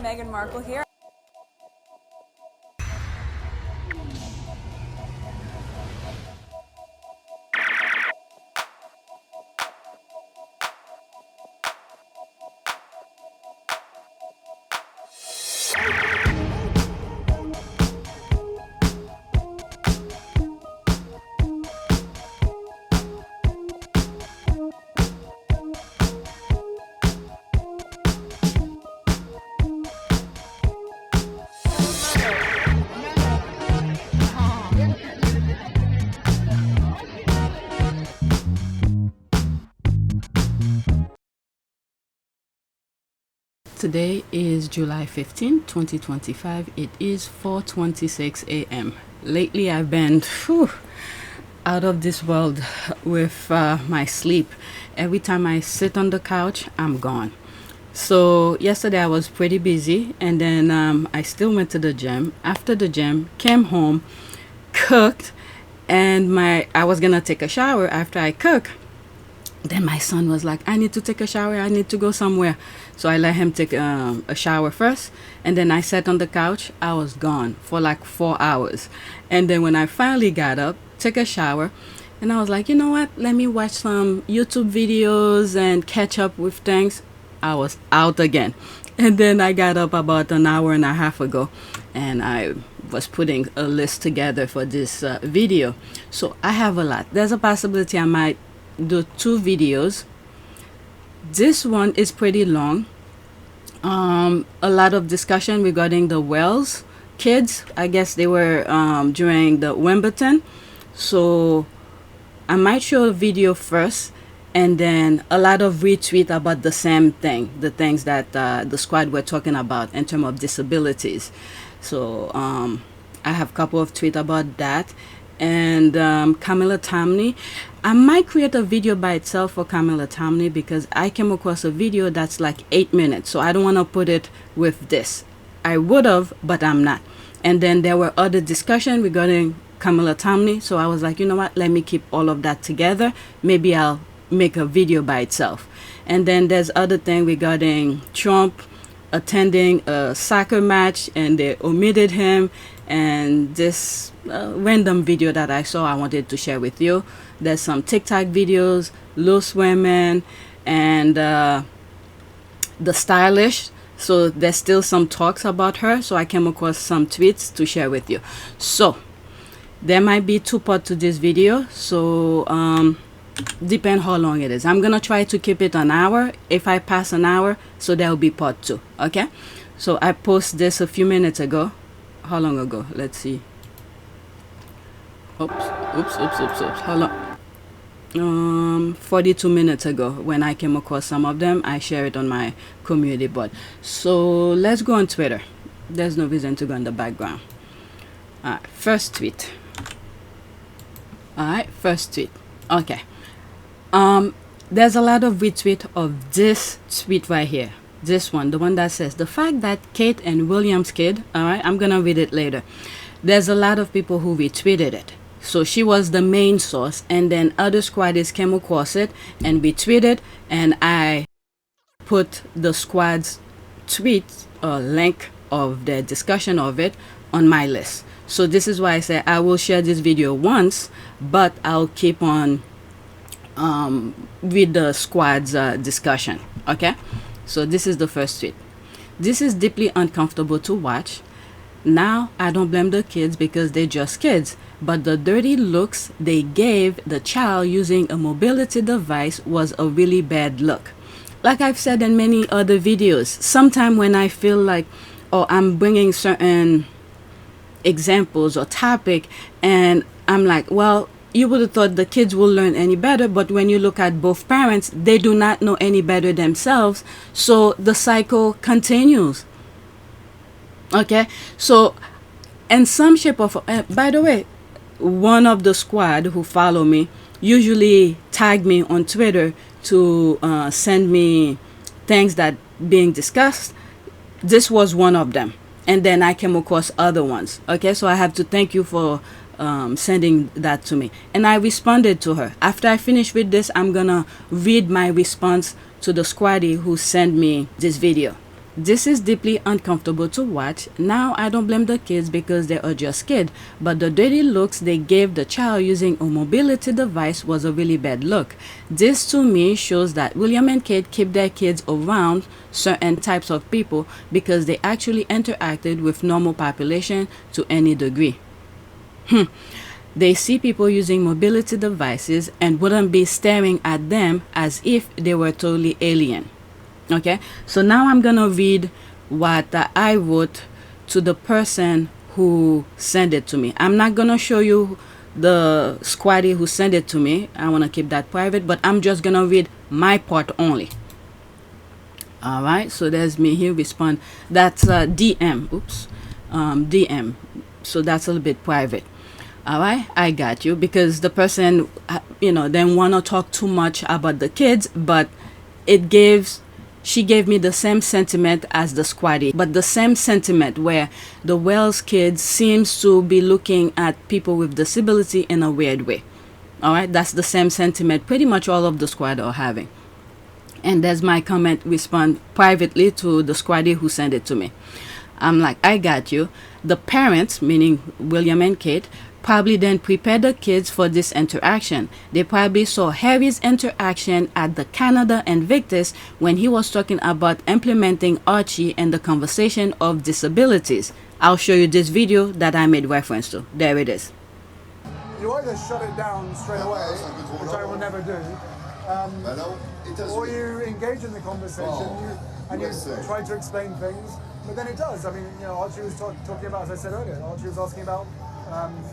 Meghan Markle here. Today is July 15, 2025. It is 4:26 a.m. Lately, I've been out of this world with my sleep. Every time I sit on the couch, I'm gone. So yesterday I was pretty busy, and then I still went to the gym. After the gym, came home, cooked, and I was gonna take a shower after I cook. Then my son was like, I need to take a shower. I need to go somewhere. So I let him take a shower first. And then I sat on the couch. I was gone for like 4 hours. And then when I finally got up, took a shower, and I was like, you know what? Let me watch some YouTube videos and catch up with things. I was out again. And then I got up about an hour and a half ago, and I was putting a list together for this video. So I have a lot. There's a possibility I might do 2 videos. This one is pretty long. A lot of discussion regarding the Wales kids. I guess they were during the Wimbledon. So I might show a video first, and then a lot of retweet about the same thing, the things that the squad were talking about in terms of disabilities. So I have a couple of tweets about that. And Camilla Tamney, I might create a video by itself for Camilla Tamney because I came across a video that's like 8 minutes, so I don't want to put it with this. I would have, but I'm not. And then there were other discussion regarding Camilla Tamney, so I was like, you know what, let me keep all of that together. Maybe I'll make a video by itself. And then there's other thing regarding Trump attending a soccer match and they omitted him, and this random video that I saw I wanted to share with you. There's some TikTok videos, loose women, and the stylish. So there's still some talks about her, so I came across some tweets to share with you. So there might be 2 parts to this video, so depend how long it is. I'm gonna try to keep it an hour. If I pass an hour, so there will be part 2. Okay, so I posted this a few minutes ago. How long ago? Let's see. Oops. Hold on. 42 minutes ago, when I came across some of them, I share it on my community board. So let's go on Twitter. There's no reason to go in the background. Alright, first tweet. Okay. There's a lot of retweet of this tweet right here. This one, the one that says the fact that Kate and William's kid, all right, I'm gonna read it later. There's a lot of people who retweeted it. So she was the main source, and then other squaddies came across it and retweeted, and I put the squad's tweet or link of the discussion of it on my list. So this is why I say I will share this video once, but I'll keep on with the squad's discussion. Okay, so this is the first tweet. This is deeply uncomfortable to watch. Now I don't blame the kids because they're just kids, but the dirty looks they gave the child using a mobility device was a really bad look. Like I've said in many other videos, sometimes when I feel like, oh, I'm bringing certain examples or topic, and I'm like, well, you would have thought the kids will learn any better, but when you look at both parents, they do not know any better themselves, so the cycle continues. Okay, so in some shape or form, by the way, one of the squad who follow me usually tag me on Twitter to send me things that being discussed. This was one of them, and then I came across other ones. Okay, so I have to thank you for sending that to me, and I responded to her. After I finish with this, I'm gonna read my response to the squaddie who sent me this video. This is deeply uncomfortable to watch. Now, I don't blame the kids because they are just kids, but the dirty looks they gave the child using a mobility device was a really bad look. This to me shows that William and Kate keep their kids around certain types of people because they actually interacted with normal population to any degree. They see people using mobility devices and wouldn't be staring at them as if they were totally alien. Okay, so now I'm gonna read what I wrote to the person who sent it to me. I'm not gonna show you the squatty who sent it to me. I want to keep that private, but I'm just gonna read my part only. All right, so there's me here respond. That's DM. Oops, DM. So that's a little bit private. All right, I got you, because the person didn't want to talk too much about the kids, but she gave me the same sentiment as the squatty, but the same sentiment where the Wells kids seems to be looking at people with disability in a weird way. All right, that's the same sentiment pretty much all of the squad are having. And there's my comment respond privately to the squatty who sent it to me. I'm like, I got you. The parents, meaning William and Kate, probably then prepared the kids for this interaction. They probably saw Harry's interaction at the Canada Invictus when he was talking about implementing Archie and the conversation of disabilities. I'll show you this video that I made reference to. There it is. You either shut it down straight away, which I will never do, or you engage in the conversation and you try to explain things, but then it does. I mean, Archie was talking about, as I said earlier, Archie was asking about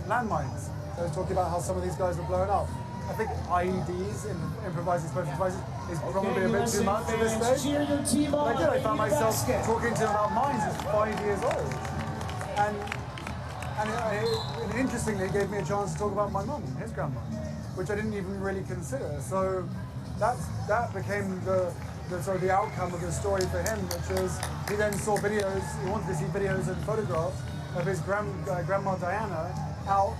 landmines. So I was talking about how some of these guys were blown up. I think IEDs, improvised explosive devices, is probably a bit too much at this stage. But I found myself talking to him about mines as 5 years old. And interestingly, it gave me a chance to talk about my mum, his grandma, which I didn't even really consider. So that became the sort of the outcome of the story for him, which is he then saw videos, he wanted to see videos and photographs of his grandma Diana out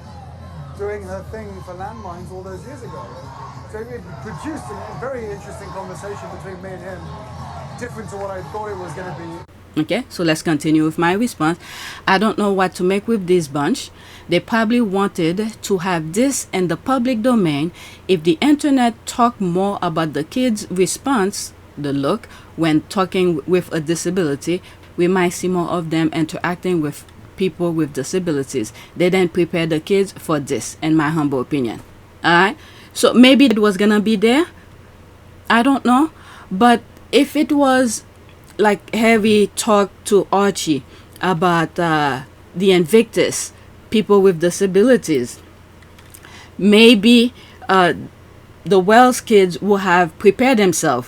doing her thing for landmines all those years ago. So it produced a very interesting conversation between me and him, different to what I thought it was going to be. Okay, so let's continue with my response. I don't know what to make with this bunch. They probably wanted to have this in the public domain. If the internet talked more about the kids' response, the look, when talking with a disability, we might see more of them interacting with people with disabilities. They didn't prepare the kids for this, in my humble opinion. Alright, so maybe it was gonna be there, I don't know, but if it was like Harry talked to Archie about the Invictus, people with disabilities, maybe the Wells kids will have prepared themselves.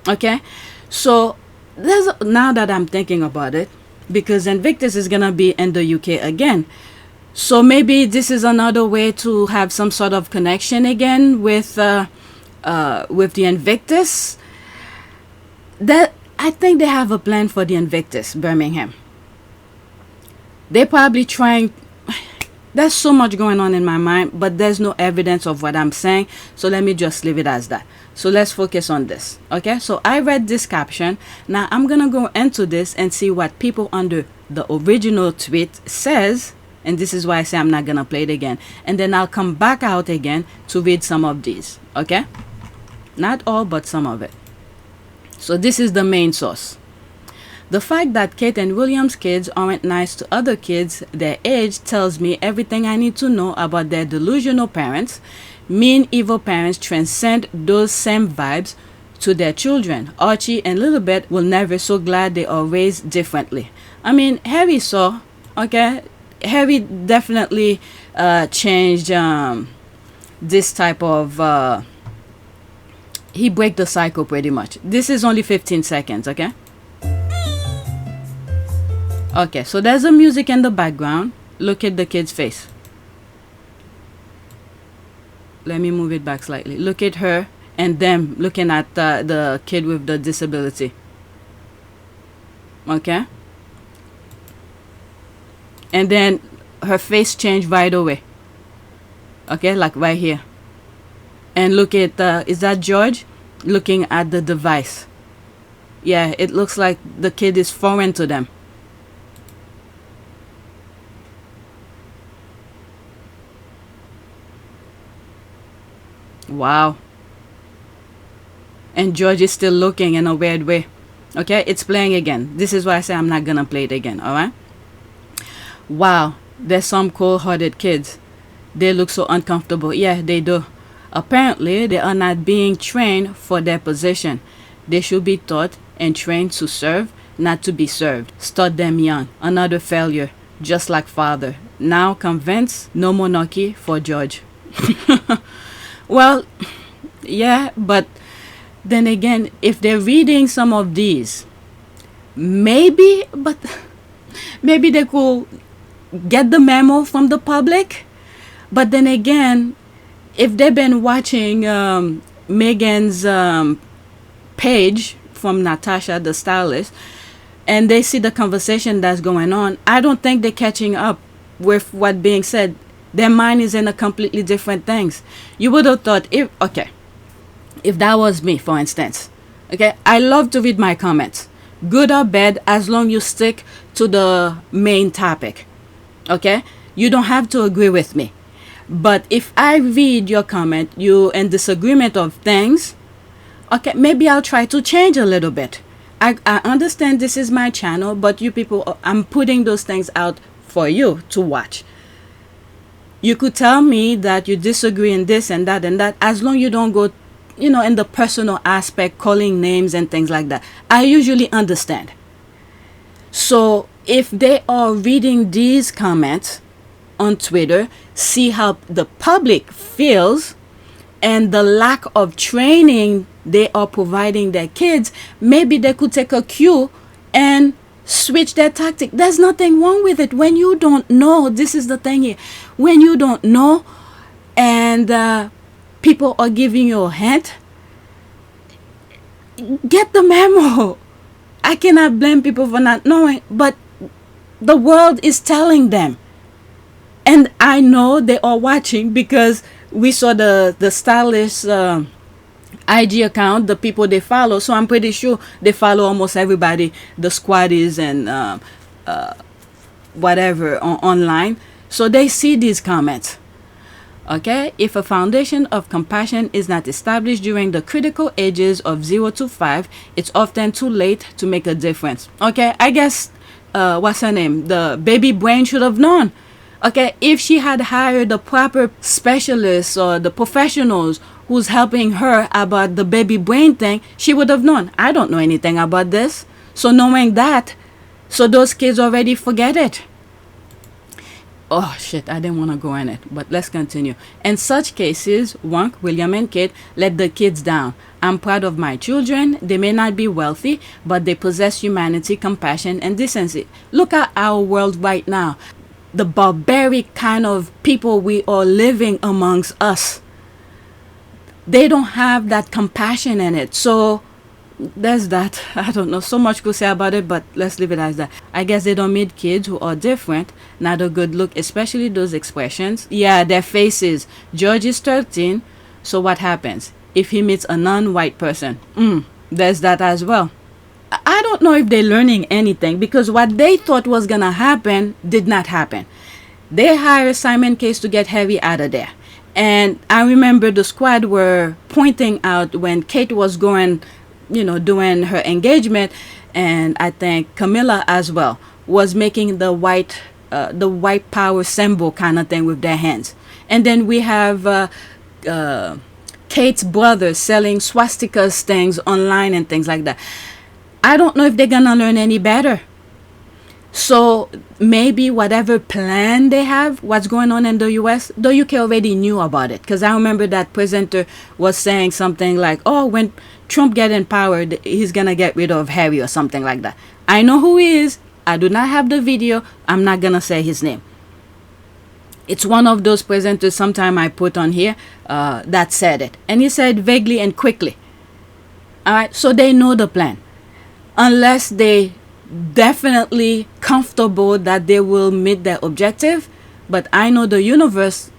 Okay, so now that I'm thinking about it, because Invictus is gonna be in the UK again, so maybe this is another way to have some sort of connection again with the Invictus. That I think they have a plan for the Invictus, Birmingham. They're probably trying. There's so much going on in my mind, but there's no evidence of what I'm saying, so let me just leave it as that. So let's focus on this. Okay, so I read this caption. Now I'm gonna go into this and see what people under the original tweet says, and this is why I say I'm not gonna play it again, and then I'll come back out again to read some of these. Okay, not all, but some of it. So this is the main source. The fact that Kate and William's kids aren't nice to other kids their age tells me everything I need to know about their delusional parents. Mean, evil parents transcend those same vibes to their children. Archie and Lilibet will never so glad they are raised differently. I mean, Harry saw, okay, Harry definitely changed this type of, he break the cycle pretty much. This is only 15 seconds, okay? Okay, so there's a music in the background. Look at the kid's face. Let me move it back slightly. Look at her and them looking at the kid with the disability. Okay? And then her face changed right away. Okay, like right here. And look at, is that George? Looking at the device. Yeah, it looks like the kid is foreign to them. Wow. And George is still looking in a weird way. Okay, it's playing again. This is why I say I'm not gonna play it again, alright? Wow, there's some cold-hearted kids. They look so uncomfortable. Yeah, they do. Apparently, they are not being trained for their position. They should be taught and trained to serve, not to be served. Start them young. Another failure, just like father. Now convinced, no monarchy for George. Well, yeah, but then again, if they're reading some of these, maybe they could get the memo from the public. But then again, if they've been watching Megan's page from Natasha, the stylist, and they see the conversation that's going on, I don't think they're catching up with what being said. Their mind is in a completely different things. You would have thought, if that was me, for instance, okay, I love to read my comments, good or bad, as long you stick to the main topic. Okay, you don't have to agree with me, but if I read your comment, you in disagreement of things, okay, maybe I'll try to change a little bit. I understand this is my channel, but you people, I'm putting those things out for you to watch. You could tell me that you disagree in this and that, as long you don't go, in the personal aspect, calling names and things like that. I usually understand. So if they are reading these comments on Twitter, see how the public feels and the lack of training they are providing their kids, maybe they could take a cue and switch their tactic. There's nothing wrong with it. When you don't know, this is the thing here, when you don't know and people are giving you a hint, get the memo. I cannot blame people for not knowing, but the world is telling them, and I know they are watching because we saw the stylist IG account, the people they follow. So I'm pretty sure they follow almost everybody, the squaddies and whatever online. So they see these comments. Okay, if a foundation of compassion is not established during the critical ages of 0 to 5, it's often too late to make a difference. Okay, I guess what's her name, the baby brain should have known. Okay, if she had hired the proper specialists or the professionals who's helping her about the baby brain thing, she would have known. I don't know anything about this. So knowing that, so those kids already forget it. Oh shit, I didn't want to go in it, but let's continue. In such cases, Wonk, William, and Kate let the kids down. I'm proud of my children. They may not be wealthy, but they possess humanity, compassion, and decency. Look at our world right now. The barbaric kind of people we are living amongst us. They don't have that compassion in it. So there's that. I don't know so much to say about it, but let's leave it as that. I guess they don't meet kids who are different, not a good look, especially those expressions. Yeah, their faces. George is 13, so what happens if he meets a non-white person? There's that as well. I don't know if they're learning anything, because what they thought was gonna happen did not happen. They hired Simon Case to get Harry out of there. And I remember the squad were pointing out when Kate was going, doing her engagement, and I think Camilla as well was making the white power symbol kind of thing with their hands. And then we have Kate's brother selling swastikas things online and things like that. I don't know if they're gonna learn any better. So maybe whatever plan they have, what's going on in the US, the UK already knew about it. Because I remember that presenter was saying something like, oh, when Trump get in power, he's gonna get rid of Harry or something like that. I know who he is. I do not have the video. I'm not gonna say his name. It's one of those presenters sometime I put on here that said it. And he said vaguely and quickly. Alright, so they know the plan. Unless they definitely comfortable that they will meet their objective. But I know the universe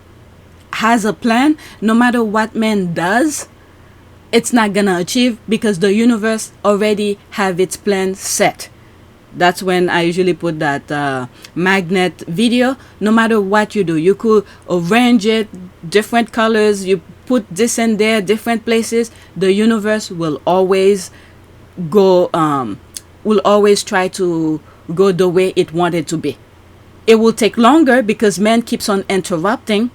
has a plan. No matter what man does, it's not gonna achieve, because the universe already have its plan set. That's when I usually put that magnet video. No matter what you do, you could arrange it different colors, you put this in there, different places, the universe will always go will always try to go the way it wanted to be. It will take longer because man keeps on interrupting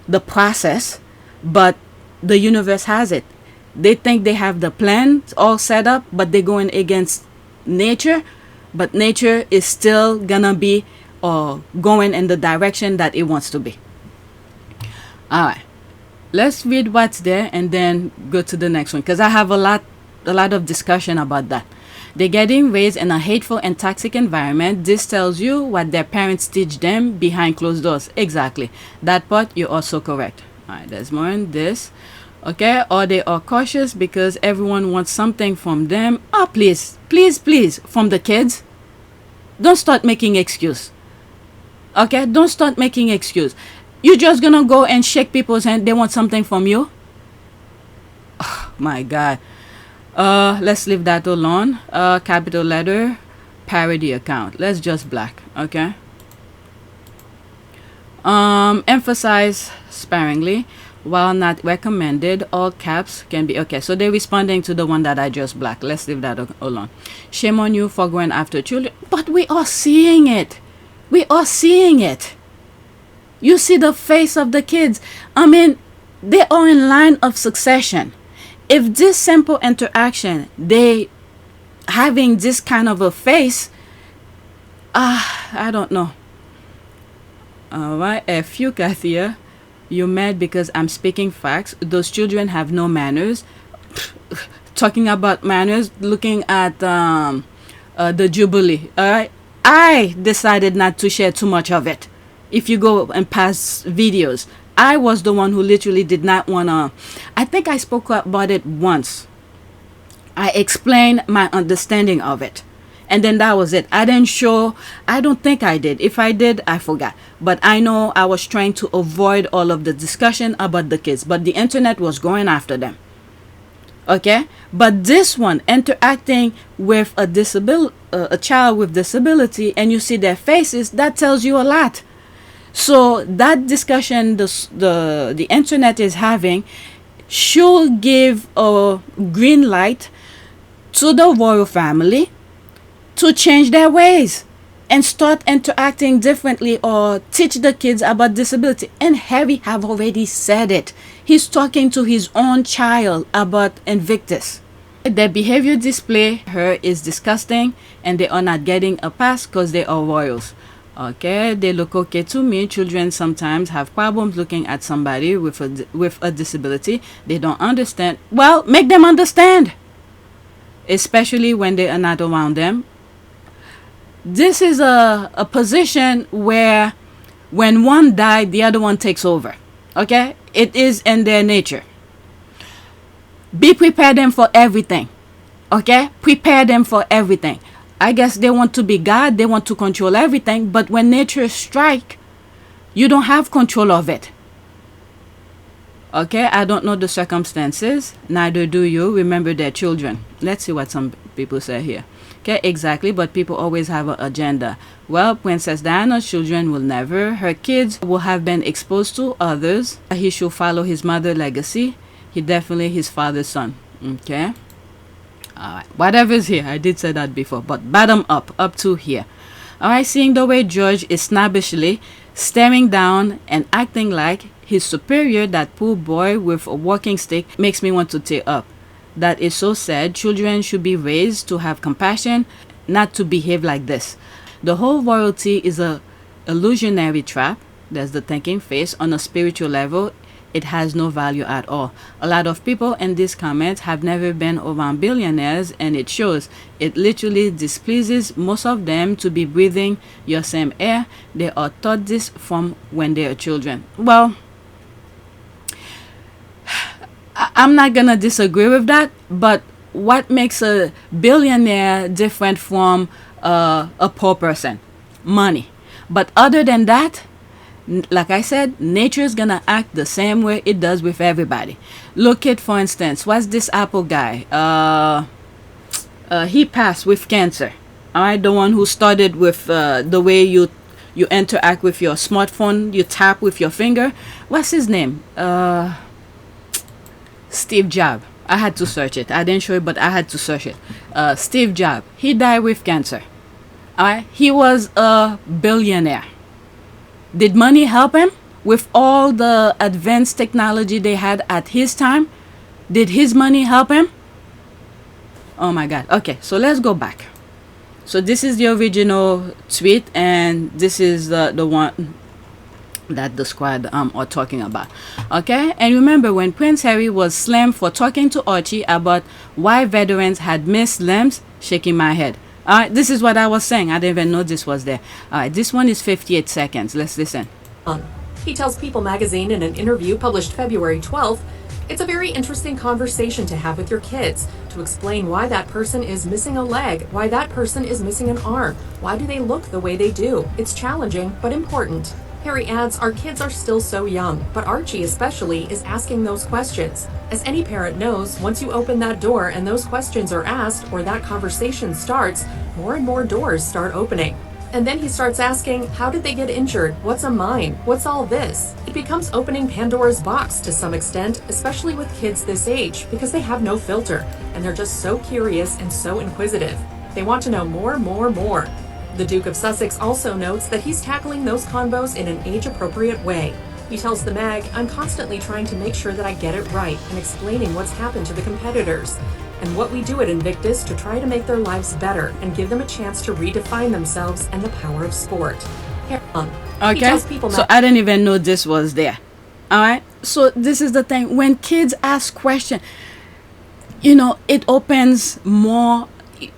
the process, but the universe has it. They think they have the plan all set up, but they're going against nature. But nature is still gonna be going in the direction that it wants to be. All right, let's read what's there and then go to the next one, because I have a lot of discussion about that. They're getting raised in a hateful and toxic environment. This tells you what their parents teach them behind closed doors. Exactly. That part, you're also correct. All right, there's more in this. Okay, or they are cautious because everyone wants something from them. Oh, please, please, please, from the kids. Don't start making excuse. Okay, don't start making excuse. You're just gonna go and shake people's hand. They want something from you. Oh, my God. Let's leave that alone. Capital letter, parody account. Let's just black. Okay. Emphasize sparingly. While not recommended, all caps can be okay. So they're responding to the one that I just blacked. Let's leave that alone. Shame on you for going after children. But we are seeing it. We are seeing it. You see the face of the kids. I mean, they are in line of succession. If this simple interaction, they having this kind of a face, I don't know. All right, a few Kathia. You're mad because I'm speaking facts. Those children have no manners. Talking about manners, looking at the Jubilee. All right, I decided not to share too much of it. If you go and pass videos, I was the one who literally did not want to. I think I spoke about it once. I explained my understanding of it. And then that was it. I didn't show. I don't think I did. If I did, I forgot. But I know I was trying to avoid all of the discussion about the kids. But the internet was going after them. Okay? But this one, interacting with a child with disability, and you see their faces, that tells you a lot. So that discussion the internet is having should give a green light to the royal family to change their ways and start interacting differently, or teach the kids about disability. And Harry have already said it. He's talking to his own child about Invictus. Their behavior display her is disgusting, and they are not getting a pass because they are royals. Okay, they look okay to me. Children sometimes have problems looking at somebody with a disability. They don't understand. Well, make them understand, especially when they are not around them. This is a position where when one died, the other one takes over. Okay, it is in their nature. Be prepared them for everything. Okay, prepare them for everything. I guess they want to be God, they want to control everything, but when nature strikes, you don't have control of it. Okay, I don't know the circumstances, neither do you. Remember their children. Let's see what some people say here. Okay, exactly, but people always have an agenda. Well, Princess Diana's children will never. Her kids will have been exposed to others. He should follow his mother's legacy. He definitely his father's son. Okay. Alright, whatever's here, I did say that before, but bottom up to here. Alright, seeing the way George is snappishly staring down and acting like his superior, that poor boy with a walking stick, makes me want to tear up. That is so sad. Children should be raised to have compassion, not to behave like this. The whole royalty is a illusionary trap. There's the thinking face. On a spiritual level, it has no value at all. A lot of people in these comments have never been around billionaires, and it shows. It literally displeases most of them to be breathing your same air. They are taught this from when they are children. Well, I'm not gonna disagree with that, but what makes a billionaire different from a poor person? Money. But other than that, Like I said, nature is gonna act the same way it does with everybody. Look at, for instance, what's this Apple guy? He passed with cancer. All right, the one who started with the way you interact with your smartphone, you tap with your finger. What's his name? Steve Jobs. I had to search it. I didn't show it, but I had to search it. Steve Jobs. He died with cancer. All right, he was a billionaire. Did money help him with all the advanced technology they had at his time? Did his money help him? Oh my God. Okay, so let's go back. So this is the original tweet, and this is the one that the squad are talking about. Okay, and remember when Prince Harry was slammed for talking to Archie about why veterans had missed limbs? Shaking my head. All right, this is what I was saying. I didn't even know this was there. All right, this one is 58 seconds. Let's listen. He tells People magazine in an interview published February 12th, it's a very interesting conversation to have with your kids to explain why that person is missing a leg, why that person is missing an arm, why do they look the way they do. It's challenging, but important. Harry adds, our kids are still so young, but Archie especially is asking those questions. As any parent knows, once you open that door and those questions are asked or that conversation starts, more and more doors start opening. And then he starts asking, how did they get injured? What's a mine? What's all this? It becomes opening Pandora's box to some extent, especially with kids this age, because they have no filter, and they're just so curious and so inquisitive. They want to know more. The Duke of Sussex also notes that he's tackling those convos in an age-appropriate way. He tells the mag, I'm constantly trying to make sure that I get it right and explaining what's happened to the competitors and what we do at Invictus to try to make their lives better and give them a chance to redefine themselves and the power of sport. Okay, so I didn't even know this was there. All right, so this is the thing. When kids ask questions, it opens more.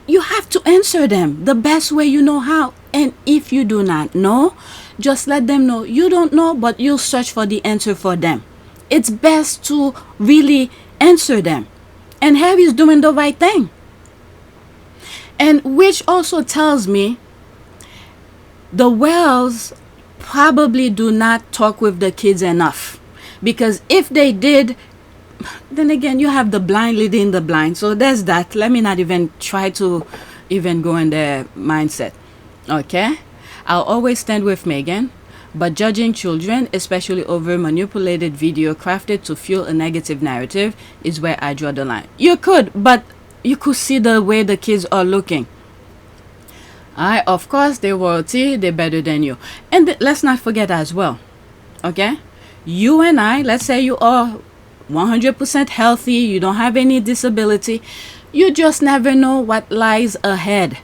You have to answer them the best way you know how. And if you do not know, just let them know you don't know, but you'll search for the answer for them. It's best to really answer them. And Harry's doing the right thing. And which also tells me the Wells probably do not talk with the kids enough. Because if they did, then again, you have the blind leading the blind. So there's that. Let me not even try to even go in their mindset. Okay? I'll always stand with Megan. But judging children, especially over manipulated video crafted to fuel a negative narrative, is where I draw the line. You could, but you could see the way the kids are looking. Of course, they're royalty, they're better than you. And let's not forget as well, okay? You and I, let's say you are 100% healthy, you don't have any disability, you just never know what lies ahead.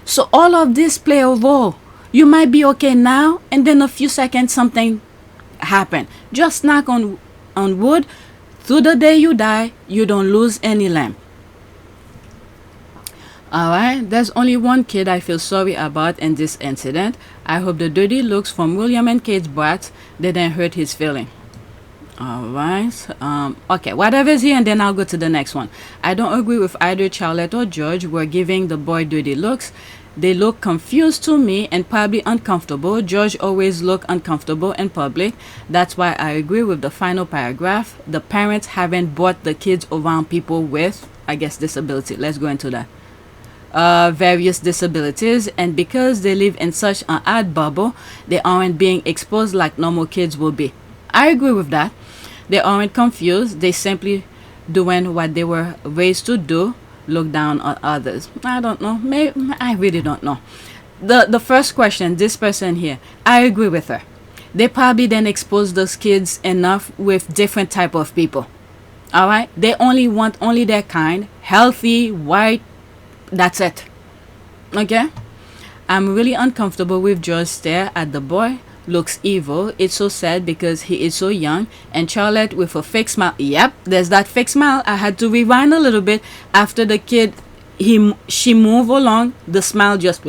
So all of this play a role. You might be okay now, and then a few seconds something happen. Just knock on wood. Through the day you die, you don't lose any limb. Alright, there's only one kid I feel sorry about in this incident. I hope the dirty looks from William and Kate's brats didn't hurt his feeling. Alright, okay, whatever's here, and then I'll go to the next one. I don't agree with either Charlotte or George. We're giving the boy dirty looks. They look confused to me and probably uncomfortable. George always look uncomfortable in public. That's why I agree with the final paragraph. The parents haven't brought the kids around people with, I guess, disability. Let's go into that. Various disabilities, and because they live in such an odd bubble, they aren't being exposed like normal kids will be. I agree with that. They aren't confused. They simply doing what they were raised to do. Look down on others. I don't know. Maybe I really don't know. The first question, this person here, I agree with her. They probably then expose those kids enough with different type of people. All right, they only want their kind, healthy, white. That's it. Okay. I'm really uncomfortable with George's stare at the boy. Looks evil. It's so sad because he is so young. And Charlotte with a fake smile. Yep, there's that fake smile. I had to rewind a little bit after the kid. She moved along. The smile just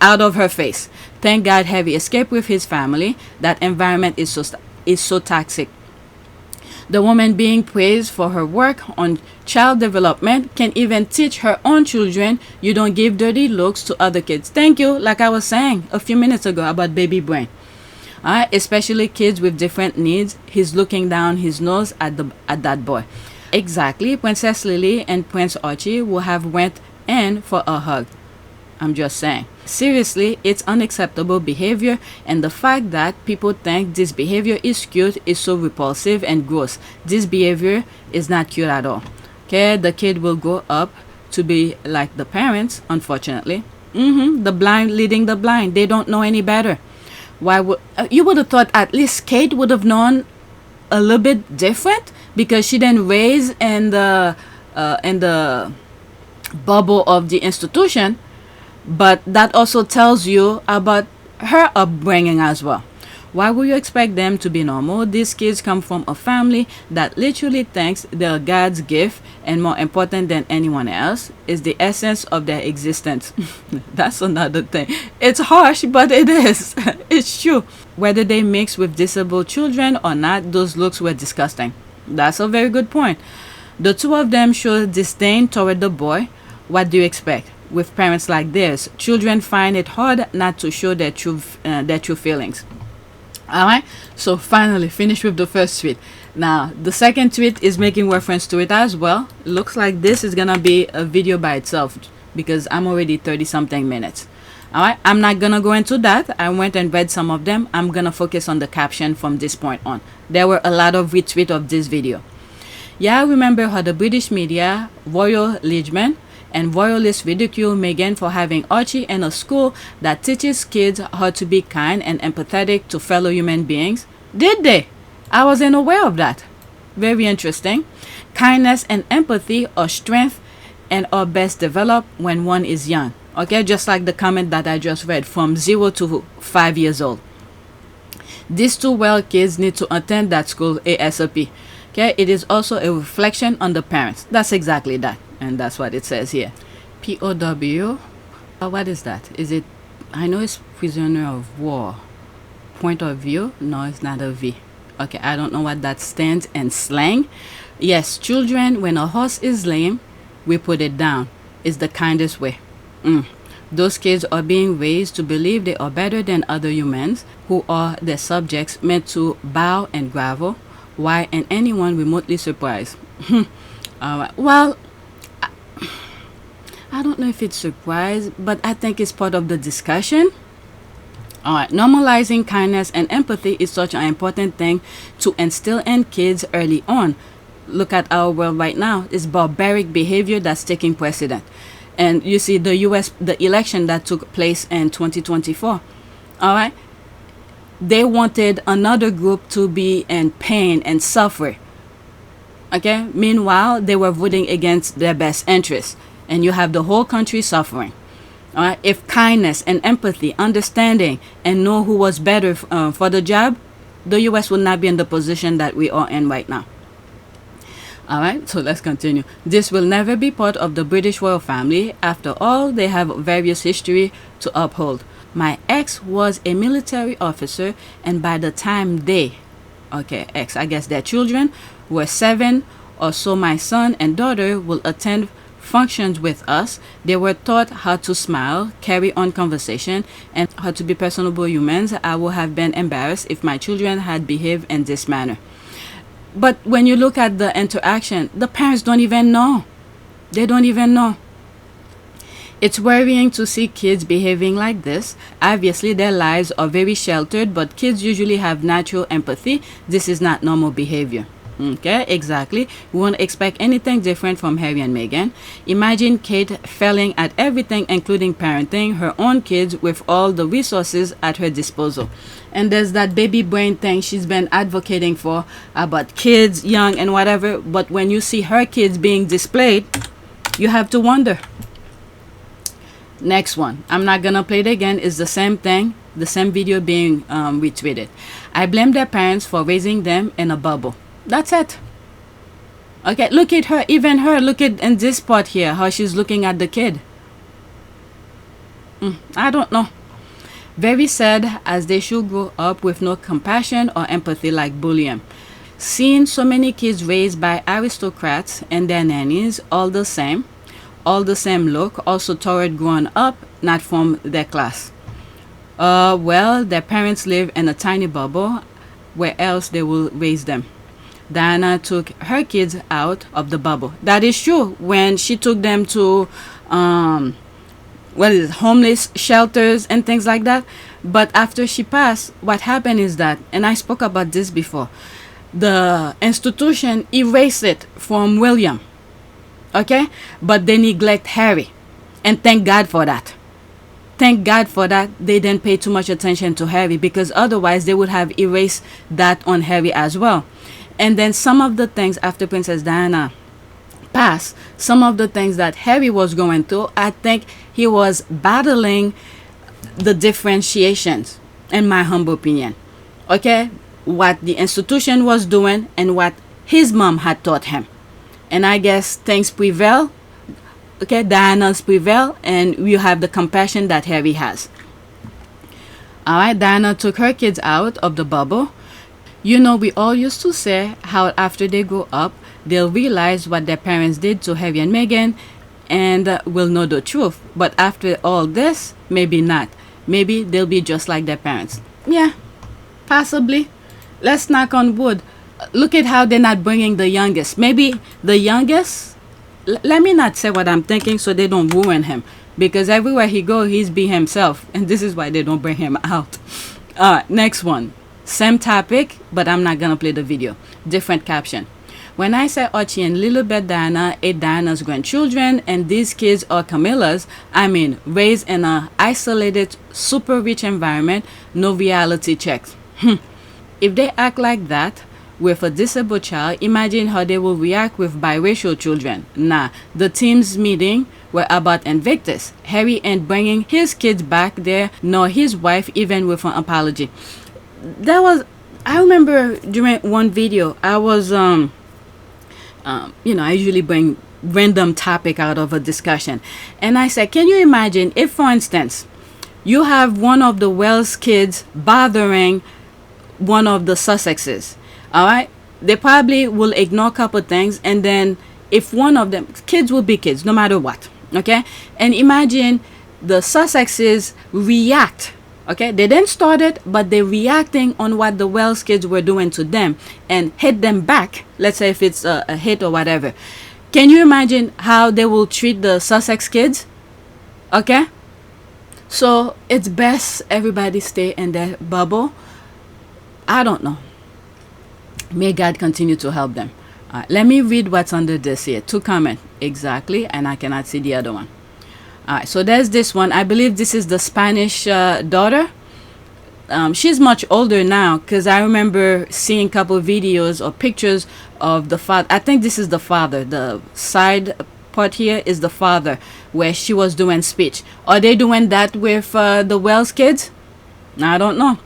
out of her face. Thank God Harry escaped with his family. That environment is so toxic. The woman being praised for her work on child development can even teach her own children you don't give dirty looks to other kids. Thank you, like I was saying a few minutes ago about baby brain. Especially kids with different needs. He's looking down his nose at that boy. Exactly. Princess Lily and Prince Archie will have went in for a hug. I'm just saying. Seriously, it's unacceptable behavior, and the fact that people think this behavior is cute is so repulsive and gross. This behavior is not cute at all. Okay, the kid will grow up to be like the parents, unfortunately. The blind leading the blind. They don't know any better. Why would you would have thought at least Kate would have known a little bit different, because she didn't raise in the bubble of the institution. But that also tells you about her upbringing as well. Why would you expect them to be normal? These kids come from a family that literally thinks they're God's gift, and more important than anyone else is the essence of their existence. That's another thing. It's harsh, but it is. It's true. Whether they mix with disabled children or not, those looks were disgusting. That's a very good point. The two of them show disdain toward the boy. What do you expect? With parents like this, children find it hard not to show their true feelings. Alright, so finally finished with the first tweet. Now the second tweet is making reference to it as well. It looks like this is gonna be a video by itself, because I'm already 30 something minutes. Alright, I'm not gonna go into that. I went and read some of them. I'm gonna focus on the caption from this point on. There were a lot of retweets of this video. Yeah, I remember how the British media, royal liegemen and royalists ridicule Meghan for having Archie in a school that teaches kids how to be kind and empathetic to fellow human beings. Did they? I wasn't aware of that. Very interesting. Kindness and empathy are strength and are best developed when one is young. Okay, just like the comment that I just read, from 0 to 5 years old. These two well kids need to attend that school ASAP. Okay, it is also a reflection on the parents. That's exactly that. And that's what it says here. POW. What is that? Is it? I know it's prisoner of war. Point of view? No, it's not a V. Okay, I don't know what that stands in slang. Yes, children, when a horse is lame, we put it down. It's the kindest way. Those kids are being raised to believe they are better than other humans who are their subjects, meant to bow and grovel. Why? And anyone remotely surprised? Well, I don't know if it's surprise, but I think it's part of the discussion. Alright, normalizing kindness and empathy is such an important thing to instill in kids early on. Look at our world right now. It's barbaric behavior that's taking precedent. And you see the election that took place in 2024. Alright, they wanted another group to be in pain and suffer. Okay, meanwhile, they were voting against their best interests. And you have the whole country suffering. If kindness and empathy, understanding, and know who was better for the job, the U.S. will not be in the position that we are in right now. Alright, so let's continue. This will never be part of the British royal family. After all, they have various history to uphold. My ex was a military officer, and by the time I guess their children were 7 or so, my son and daughter will attend functions with us. They were taught how to smile, carry on conversation, and how to be personable humans. I would have been embarrassed if my children had behaved in this manner. But when you look at the interaction, the parents don't even know. They don't even know. It's worrying to see kids behaving like this. Obviously, their lives are very sheltered, but kids usually have natural empathy. This is not normal behavior. Okay, exactly. We won't expect anything different from Harry and Meghan. Imagine Kate failing at everything, including parenting her own kids with all the resources at her disposal. And there's that baby brain thing she's been advocating for about kids, young and whatever. But when you see her kids being displayed, you have to wonder. Next one. I'm not gonna play it again. It's the same thing. The same video being retweeted. I blame their parents for raising them in a bubble. That's it. Okay, look at her. Even her. Look at in this part here, how she's looking at the kid. I don't know. Very sad, as they should grow up with no compassion or empathy like bullying. Seeing so many kids raised by aristocrats and their nannies, all the same look, also toward growing up, not from their class. Well, their parents live in a tiny bubble. Where else they will raise them? Diana took her kids out of the bubble. That is true. When she took them to homeless shelters and things like that. But after she passed, what happened is that, and I spoke about this before, the institution erased it from William. Okay? But they neglect Harry. And thank God for that. Thank God for that. They didn't pay too much attention to Harry, because otherwise they would have erased that on Harry as well. And then some of the things after Princess Diana passed, some of the things that Harry was going through, I think he was battling the differentiations, in my humble opinion. Okay? What the institution was doing and what his mom had taught him. And I guess things prevail. Okay, Diana's prevail, and you have the compassion that Harry has. Alright, Diana took her kids out of the bubble. You know, we all used to say how after they grow up, they'll realize what their parents did to Harry and Meghan, and will know the truth. But after all this, maybe not. Maybe they'll be just like their parents. Yeah, possibly. Let's knock on wood. Look at how they're not bringing the youngest. Maybe the youngest... Let me not say what I'm thinking so they don't ruin him. Because everywhere he goes, he's be himself. And this is why they don't bring him out. Next one. Same topic, but I'm not going to play the video. Different caption. When I say Archie and LiliDiana are Diana's grandchildren, and these kids are Camilla's, I mean raised in an isolated, super rich environment, no reality checks. If they act like that with a disabled child, imagine how they will react with biracial children. Nah, the team's meeting were about Invictus. Harry ain't bringing his kids back there, nor his wife, even with an apology. I remember during one video, I was, I usually bring random topic out of a discussion. And I said, can you imagine if, for instance, you have one of the Wells kids bothering one of the Sussexes? Alright, they probably will ignore a couple things, and then if one of them, kids will be kids no matter what. Okay, and imagine the Sussexes react. Okay, they didn't start it, but they're reacting on what the Wells kids were doing to them and hit them back. Let's say if it's a hit or whatever. Can you imagine how they will treat the Sussex kids? Okay, so it's best everybody stay in their bubble. I don't know. May God continue to help them. Let me read what's under this here. 2 comments exactly, and I cannot see the other one. So there's this one. I believe this is the Spanish daughter. She's much older now, because I remember seeing a couple videos or pictures of the father. I think this is the father. The side part here is the father, where she was doing speech. Are they doing that with the Wells kids? I don't know.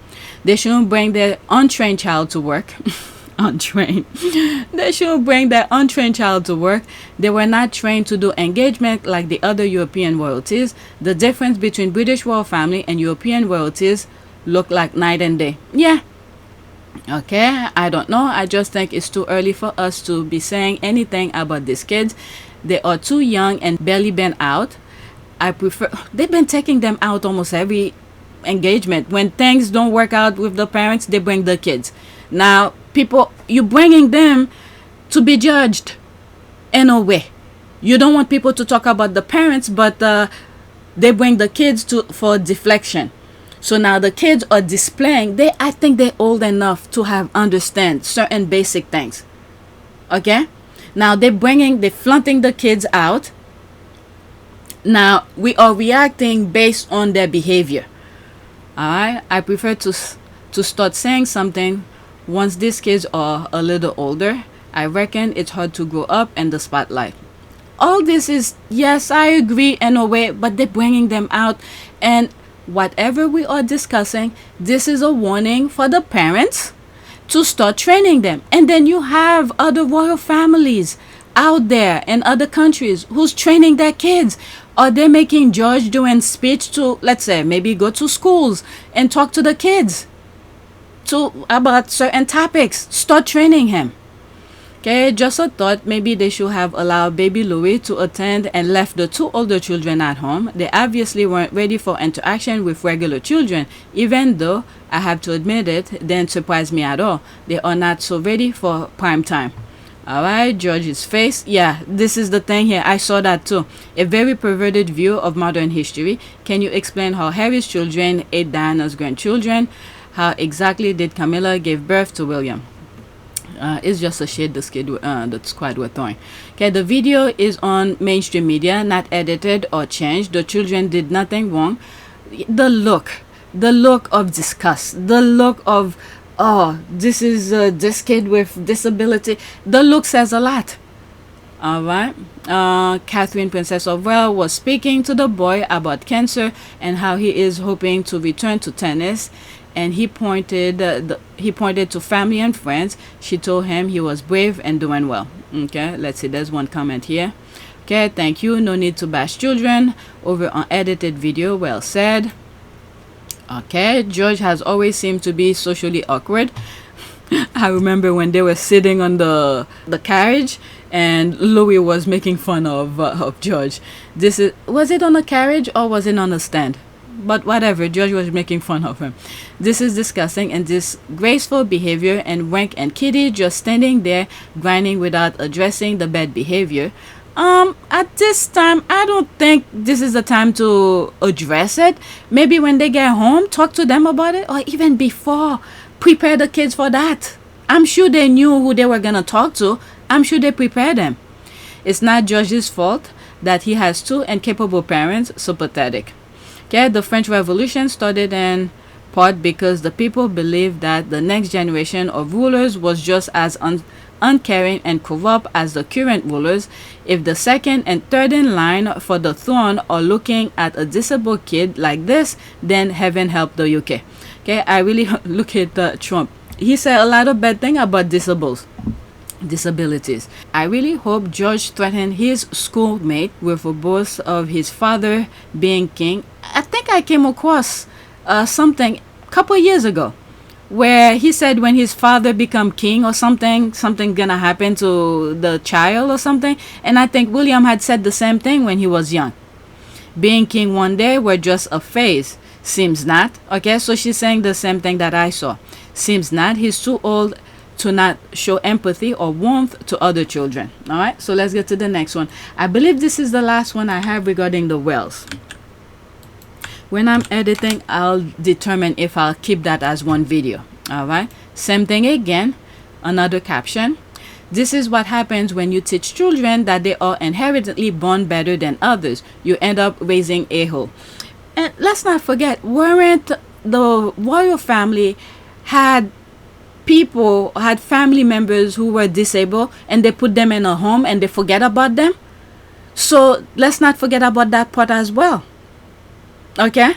They shouldn't bring their untrained child to work. Untrained. They should bring their untrained child to work. They were not trained to do engagement like the other European royalties. The difference between British royal family and European royalties look like night and day. Yeah. Okay, I don't know. I just think it's too early for us to be saying anything about these kids. They are too young and barely been out. I prefer... They've been taking them out almost every engagement. When things don't work out with the parents, they bring the kids. Now, people, you're bringing them to be judged in a way. You don't want people to talk about the parents, but they bring the kids for deflection. So now the kids are displaying. I think they're old enough to understand certain basic things. Okay? Now they're flaunting the kids out. Now we are reacting based on their behavior. Alright? I prefer to start saying something once these kids are a little older. I reckon it's hard to grow up in the spotlight. All this is, yes, I agree in a way, but they're bringing them out. And whatever we are discussing, this is a warning for the parents to start training them. And then you have other royal families out there in other countries who's training their kids. Are they making George doing speech to, let's say, maybe go to schools and talk to the kids about certain topics? Start training him. Okay, just a thought, maybe they should have allowed baby Louis to attend and left the 2 older children at home. They obviously weren't ready for interaction with regular children, even though, I have to admit it, they didn't surprise me at all. They are not so ready for prime time. Alright, George's face. Yeah, this is the thing here. I saw that too. A very perverted view of modern history. Can you explain how Harry's children ate Diana's grandchildren? How exactly did Camilla give birth to William? It's just a shade the squad were throwing. Okay, the video is on mainstream media, not edited or changed. The children did nothing wrong. The look of disgust, the look of, oh, this is this kid with disability. The look says a lot. All right. Catherine, Princess of Wales, was speaking to the boy about cancer and how he is hoping to return to tennis. And he pointed to family and friends. She told him he was brave and doing well. Okay, let's see. There's one comment here. Okay, thank you. No need to bash children over unedited video. Well said. Okay, George has always seemed to be socially awkward. I remember when they were sitting on the carriage and Louis was making fun of George. Was it on a carriage or was it on a stand? But whatever, George was making fun of him. This is disgusting and disgraceful behavior, and Wank and Kitty just standing there grinding without addressing the bad behavior. At this time, I don't think this is the time to address it. Maybe when they get home, talk to them about it, or even before, prepare the kids for that. I'm sure they knew who they were gonna talk to. I'm sure they prepared them. It's not George's fault that he has 2 incapable parents. So pathetic. Okay, the French Revolution started in part because the people believed that the next generation of rulers was just as uncaring and corrupt as the current rulers. If the second and third in line for the throne are looking at a disabled kid like this, then heaven help the UK. Okay, I really look at Trump. He said a lot of bad things about disabilities. I really hope George threatened his schoolmate with a boast of his father being king. I think I came across something a couple of years ago where he said when his father become king or something gonna happen to the child or something. And I think William had said the same thing when he was young. Being king one day were just a phase. Seems not. Okay, so she's saying the same thing that I saw. Seems not. He's too old to not show empathy or warmth to other children. All right, so let's get to the next one. I believe this is the last one I have regarding the Wells. When I'm editing, I'll determine if I'll keep that as one video. All right, same thing again, another caption. This is what happens when you teach children that they are inherently born better than others. You end up raising a hole. And let's not forget, weren't the royal family had family members who were disabled and they put them in a home and they forget about them? So let's not forget about that part as well. Okay?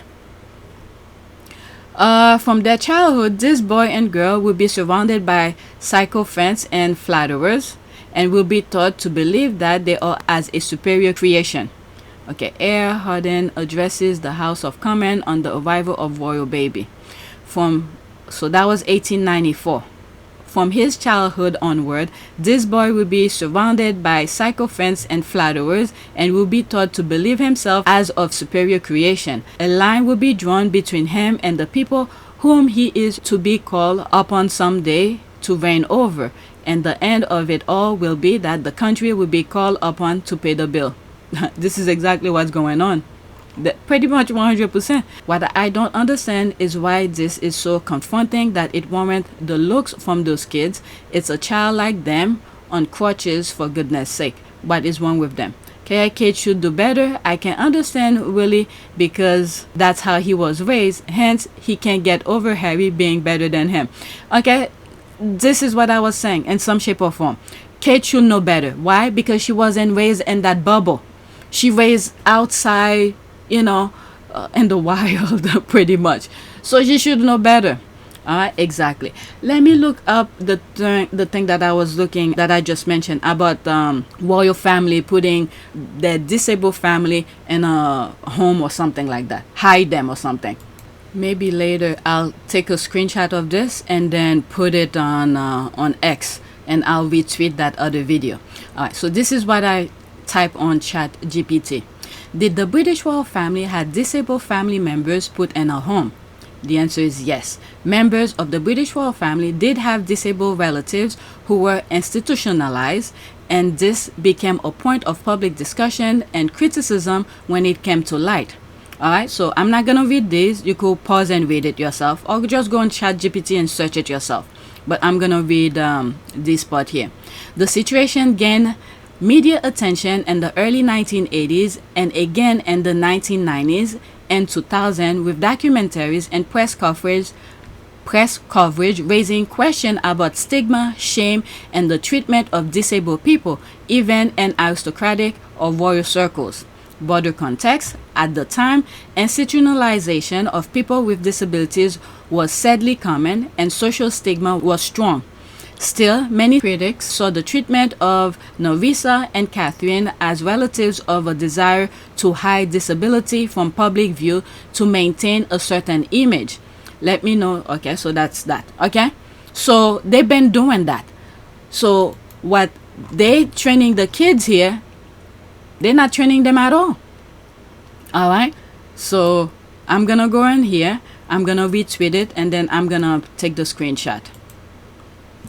From their childhood, this boy and girl will be surrounded by sycophants and flatterers and will be taught to believe that they are as a superior creation. Okay, Heir Harden addresses the House of Commons on the arrival of royal baby. So that was 1894. From his childhood onward, this boy will be surrounded by sycophants and flatterers and will be taught to believe himself as of superior creation. A line will be drawn between him and the people whom he is to be called upon someday to reign over. And the end of it all will be that the country will be called upon to pay the bill. This is exactly what's going on. Pretty much 100%. What I don't understand is why this is so confronting that it warrants the looks from those kids. It's a child like them on crutches, for goodness sake. What is wrong with them? Okay, kids should do better. I can understand Willie because that's how he was raised. Hence, he can't get over Harry being better than him. Okay, this is what I was saying in some shape or form. Kate should know better. Why? Because she wasn't raised in that bubble. She raised outside, in the wild, pretty much. So she should know better. All right, exactly. Let me look up the thing that I just mentioned about royal family putting their disabled family in a home or something like that. Hide them or something. Maybe later I'll take a screenshot of this and then put it on X and I'll retweet that other video. Alright, so this is what I type on ChatGPT. Did the British royal family have disabled family members put in a home? The answer is yes. Members of the British royal family did have disabled relatives who were institutionalized, and this became a point of public discussion and criticism when it came to light. Alright, so I'm not gonna read this. You could pause and read it yourself, or just go on ChatGPT and search it yourself. But I'm gonna read this part here. The situation gained media attention in the early 1980s and again in the 1990s and 2000 with documentaries and press coverage raising questions about stigma, shame, and the treatment of disabled people, even in aristocratic or royal circles. Broader context, at the time, institutionalization of people with disabilities was sadly common and social stigma was strong. Still, many critics saw the treatment of Nerissa and Catherine as relatives of a desire to hide disability from public view to maintain a certain image. Let me know. Okay, so that's that. Okay, so they've been doing that. So what they training the kids here, they're not training them at all. All right, so I'm gonna go in here, I'm gonna retweet it, and then I'm gonna take the screenshot.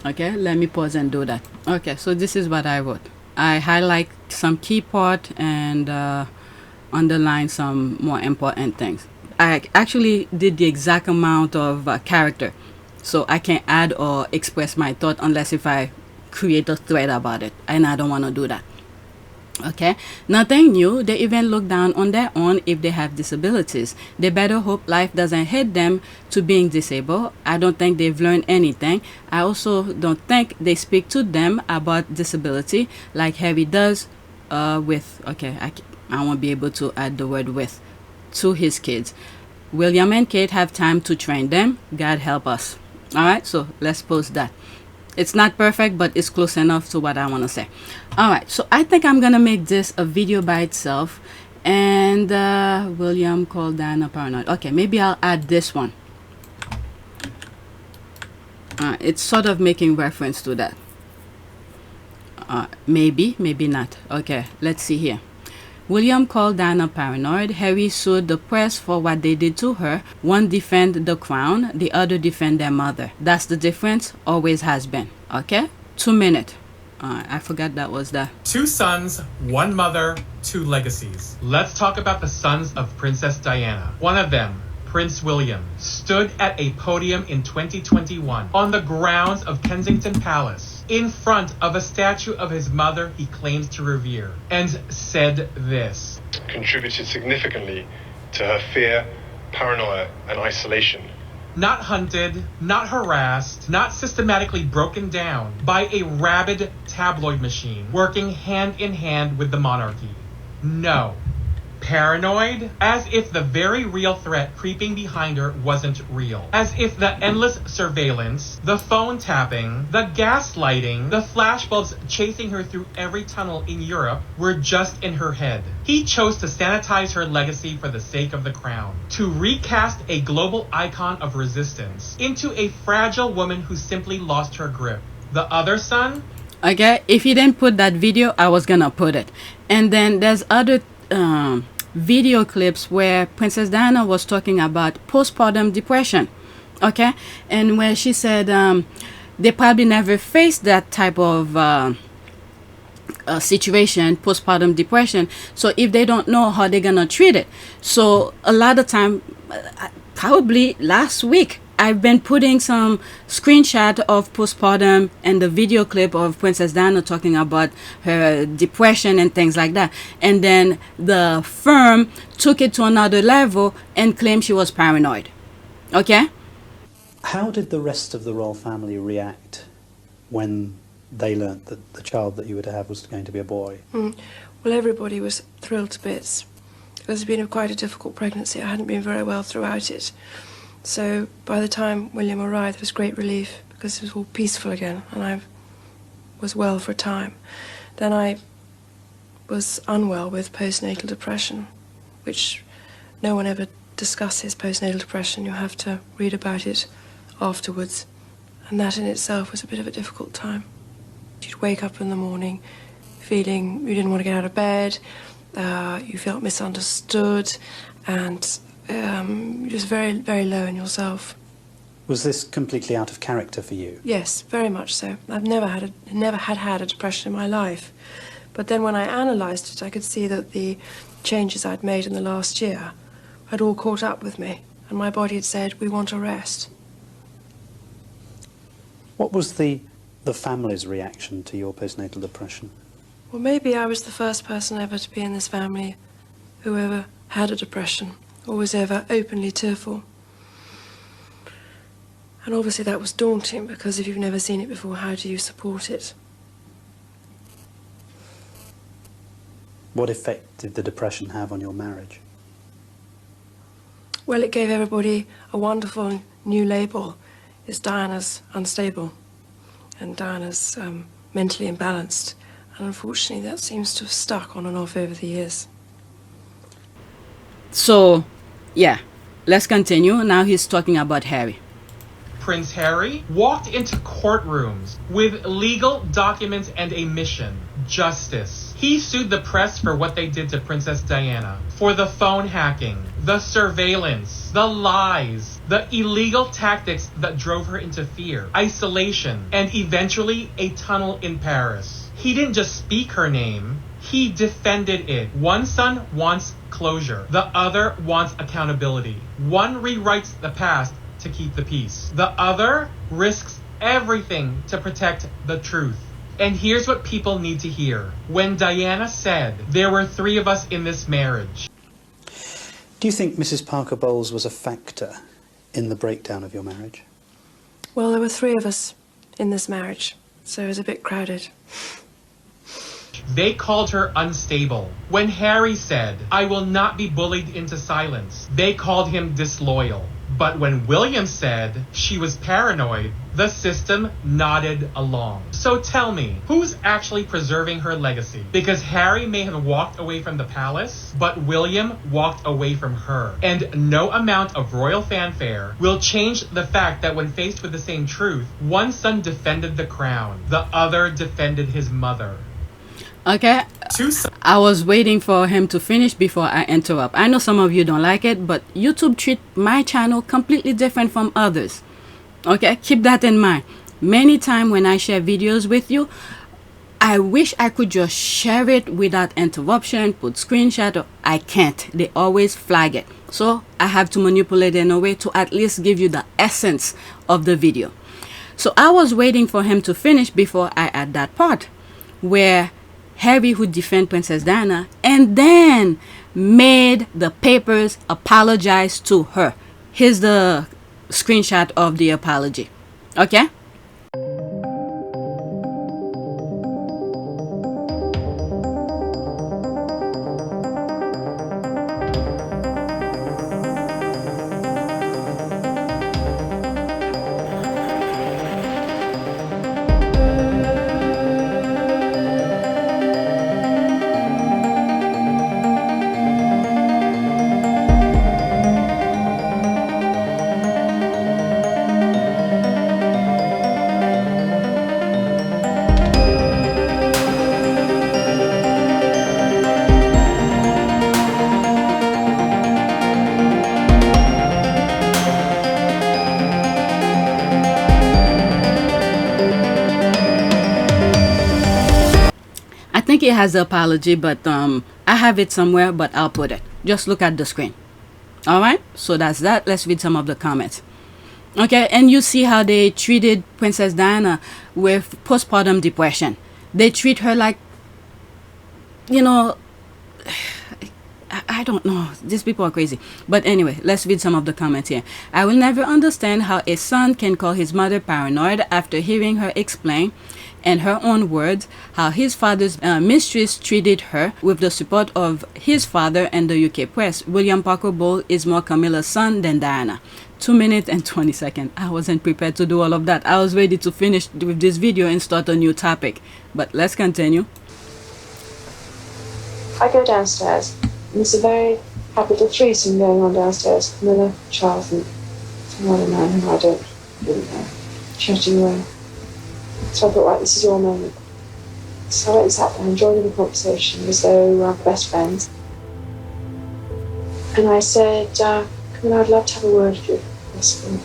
Okay, let me pause and do that. Okay, so this is what I wrote. I highlight some key part and underline some more important things. I actually did the exact amount of character, so I can't add or express my thought unless if I create a thread about it, and I don't want to do that. Okay, nothing new. They even look down on their own if they have disabilities. They better hope life doesn't hit them to being disabled. I don't think they've learned anything. I also don't think they speak to them about disability like Harry does with, okay, I won't be able to add the word with, to his kids. William and Kate have time to train them. God help us. All right, so let's post that. It's not perfect, but it's close enough to what I want to say. All right, so I think I'm gonna make this a video by itself. And William called Diana paranoid. Okay, maybe I'll add this one. It's sort of making reference to that. Maybe not. Okay, let's see here. William called Diana paranoid. Harry sued the press for what they did to her. One defend the crown, the other defend their mother. That's the difference, always has been. Okay, 2 minutes. I forgot that was the 2 sons, 1 mother, 2 legacies. Let's talk about the sons of Princess Diana. One of them, Prince William, stood at a podium in 2021 on the grounds of Kensington Palace in front of a statue of his mother he claims to revere, and said this. Contributed significantly to her fear, paranoia, and isolation. Not hunted, not harassed, not systematically broken down by a rabid tabloid machine working hand in hand with the monarchy. No. Paranoid? As if the very real threat creeping behind her wasn't real. As if the endless surveillance, the phone tapping, the gaslighting, the flashbulbs chasing her through every tunnel in Europe were just in her head. He chose to sanitize her legacy for the sake of the crown. To recast a global icon of resistance into a fragile woman who simply lost her grip. The other son? Okay, if you didn't put that video, I was gonna put it. And then there's other video clips where Princess Diana was talking about postpartum depression. Okay, and where she said they probably never faced that type of situation, postpartum depression, so if they don't know how they're gonna treat it. So a lot of time, probably last week, I've been putting some screenshot of postpartum and the video clip of Princess Diana talking about her depression and things like that. And then the firm took it to another level and claimed she was paranoid. Okay? How did the rest of the royal family react when they learnt that the child that you were to have was going to be a boy? Well, everybody was thrilled to bits. It has been quite a difficult pregnancy. I hadn't been very well throughout it. So by the time William arrived, there was great relief because it was all peaceful again, and I was well for a time. Then I was unwell with postnatal depression, which no one ever discusses postnatal depression. You have to read about it afterwards, and that in itself was a bit of a difficult time. You'd wake up in the morning feeling you didn't want to get out of bed, you felt misunderstood, and just very, very low in yourself. Was this completely out of character for you? Yes, very much so. I've never had a depression in my life. But then when I analysed it, I could see that the changes I'd made in the last year had all caught up with me, and my body had said, we want a rest. What was the family's reaction to your postnatal depression? Well, maybe I was the first person ever to be in this family who ever had a depression or was ever openly tearful. And obviously that was daunting, because if you've never seen it before, how do you support it? What effect did the depression have on your marriage? Well, it gave everybody a wonderful new label. It's Diana's unstable and Diana's mentally imbalanced. And unfortunately, that seems to have stuck on and off over the years. So, yeah, let's continue. Now he's talking about Harry. Prince Harry walked into courtrooms with legal documents and a mission: justice. He sued the press for what they did to Princess Diana, for the phone hacking, the surveillance, the lies, the illegal tactics that drove her into fear, isolation, and eventually a tunnel in Paris. He didn't just speak her name, he defended it. One son wants closure, the other wants accountability. One rewrites the past to keep the peace. The other risks everything to protect the truth. And here's what people need to hear. When Diana said, there were 3 of us in this marriage. Do you think Mrs. Parker Bowles was a factor in the breakdown of your marriage? Well, there were 3 of us in this marriage, so it was a bit crowded. They called her unstable. When Harry said, I will not be bullied into silence, they called him disloyal. But when William said she was paranoid, the system nodded along. So tell me, who's actually preserving her legacy? Because Harry may have walked away from the palace, but William walked away from her. And no amount of royal fanfare will change the fact that when faced with the same truth, one son defended the crown, the other defended his mother. Okay, I was waiting for him to finish before I interrupt. I know some of you don't like it, but YouTube treat my channel completely different from others. Okay, keep that in mind. Many times when I share videos with you, I wish I could just share it without interruption, put screenshot, or I can't. They always flag it. So I have to manipulate in a way to at least give you the essence of the video. So I was waiting for him to finish before I add that part where Harry would defend Princess Diana and then made the papers apologize to her. Here's the screenshot of the apology. Okay? I think it has the apology, but I have it somewhere, but I'll put it. Just look at the screen. Alright, so that's that. Let's read some of the comments. Okay, and you see how they treated Princess Diana with postpartum depression. They treat her like, you know, I don't know. These people are crazy. But anyway, let's read some of the comments here. I will never understand how a son can call his mother paranoid after hearing her explain, in her own words, how his father's mistress treated her with the support of his father and the UK press. William Parker Bowles is more Camilla's son than Diana. 2 minutes and 20 seconds. I wasn't prepared to do all of that. I was ready to finish with this video and start a new topic. But let's continue. I go downstairs, and there's a very capital threesome going on downstairs. Camilla, Charles, and some other man who I don't really know, chatting away. So I thought, right, this is your moment. So I went and sat down, joined in the conversation as though we were best friends. And I said, Camilla, I'd love to have a word with you if possible.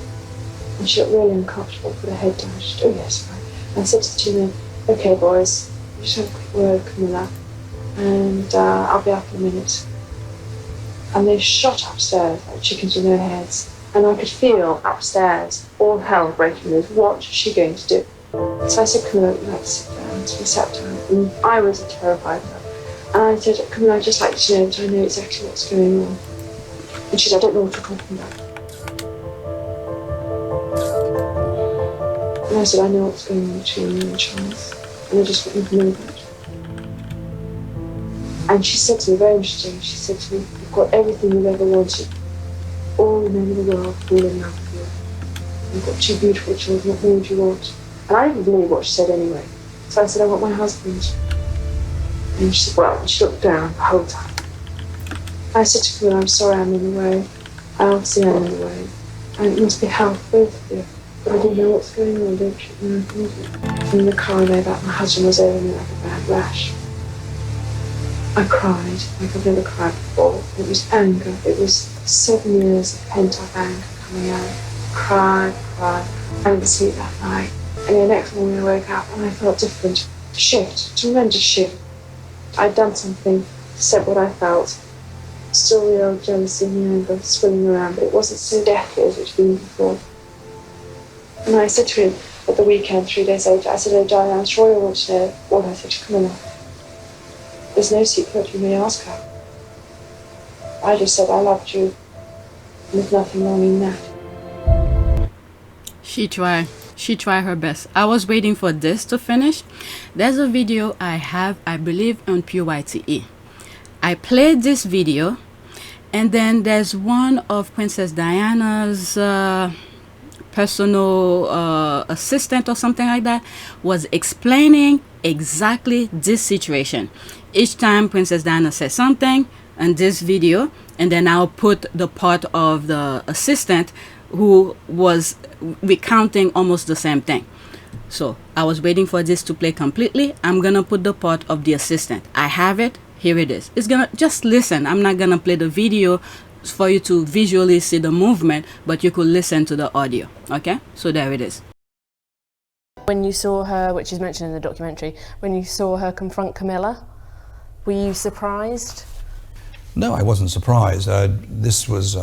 And she looked really uncomfortable, put her head down. She said, oh yes, fine. I said to the two men, okay boys, just have a quick word, Camilla, and I'll be up in a minute. And they shot upstairs like chickens with no heads. And I could feel upstairs all hell breaking loose. What is she going to do? So I said, Camilla, would you like to sit down? So we sat down, and I was terrified of her. And I said, Camilla, I'd just like to know that I know exactly what's going on. And she said, I don't know what you're talking about. And I said, I know what's going on between you and Charles. And I just want you to know that. And she said to me, very interesting, she said to me, you've got everything you've ever wanted. All the men in the world fall in love with you. You've got two beautiful children, what more do you want? And I didn't believe what she said anyway. So I said, I want my husband. And she said, well, she looked down the whole time. I said to Camilla, I'm sorry I'm in the way. I obviously am in the way. And it must be hell for both of you. But I didn't know what's going on, don't you? In the car I know about my husband was over me like a bad rash. I cried like I've never cried before. It was anger. It was 7 years of pent-up anger coming out. Cried. I didn't sleep that night. And the next morning I woke up and I felt different. Shift, tremendous shift. I'd done something, said what I felt. Still the old jealousy and the anger swirling around, but it wasn't so deathly as it's been before. And I said to him at the weekend, 3 days later, I said, oh darling, I'm sure you want to know what I said to Camilla. There's no secret, you may ask her. I just said I loved you, and there's nothing wrong in that. She tried her best. I was waiting for this to finish. There's a video I have, I believe, on PYTE. I played this video, and then there's one of Princess Diana's personal assistant or something like that was explaining exactly this situation. Each time Princess Diana says something in this video, and then I'll put the part of the assistant who was recounting almost the same thing. So I was waiting for this to play completely. I'm gonna put the part of the assistant. I have it. Here it is. It's gonna just listen. I'm not gonna play the video for you to visually see the movement, but you could listen to the audio. Okay, so there it is. When you saw her, which is mentioned in the documentary, when you saw her confront Camilla, were you surprised? No, I wasn't surprised. This was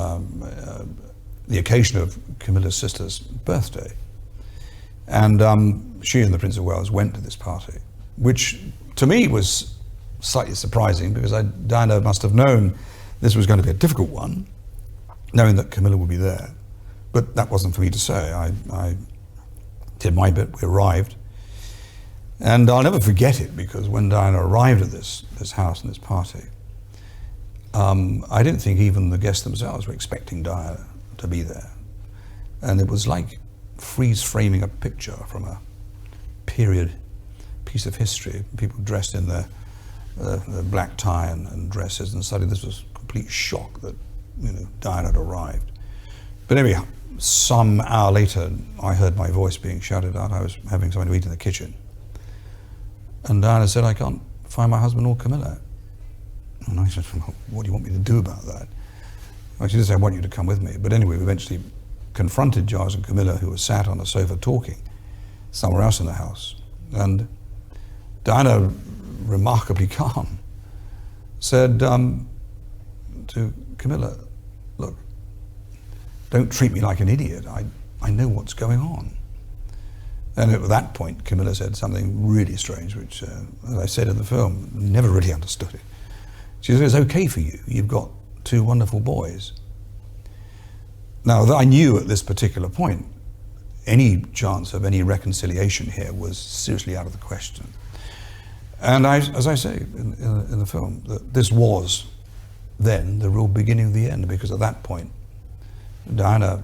the occasion of Camilla's sister's birthday, and she and the Prince of Wales went to this party, which to me was slightly surprising because Diana must have known this was going to be a difficult one, knowing that Camilla would be there. But that wasn't for me to say. I did my bit. We arrived, and I'll never forget it because when Diana arrived at this house and this party, I didn't think even the guests themselves were expecting Diana to be there, and it was like freeze framing a picture from a period piece of history. People dressed in their black tie and dresses, and suddenly this was a complete shock that Diana had arrived. But anyhow, some hour later, I heard my voice being shouted out. I was having something to eat in the kitchen, and Diana said, "I can't find my husband or Camilla." And I said, well, "What do you want me to do about that?" Well, she did say, "I want you to come with me." But anyway, we eventually confronted Giles and Camilla, who were sat on a sofa talking somewhere else in the house, and Diana, remarkably calm, said to Camilla, "Look, don't treat me like an idiot. I know what's going on." And at that point, Camilla said something really strange, which, as I said in the film, never really understood it. She said, "It's okay for you. You've got two wonderful boys." Now, I knew at this particular point, any chance of any reconciliation here was seriously out of the question. And as I say in the film, that this was then the real beginning of the end, because at that point, Diana,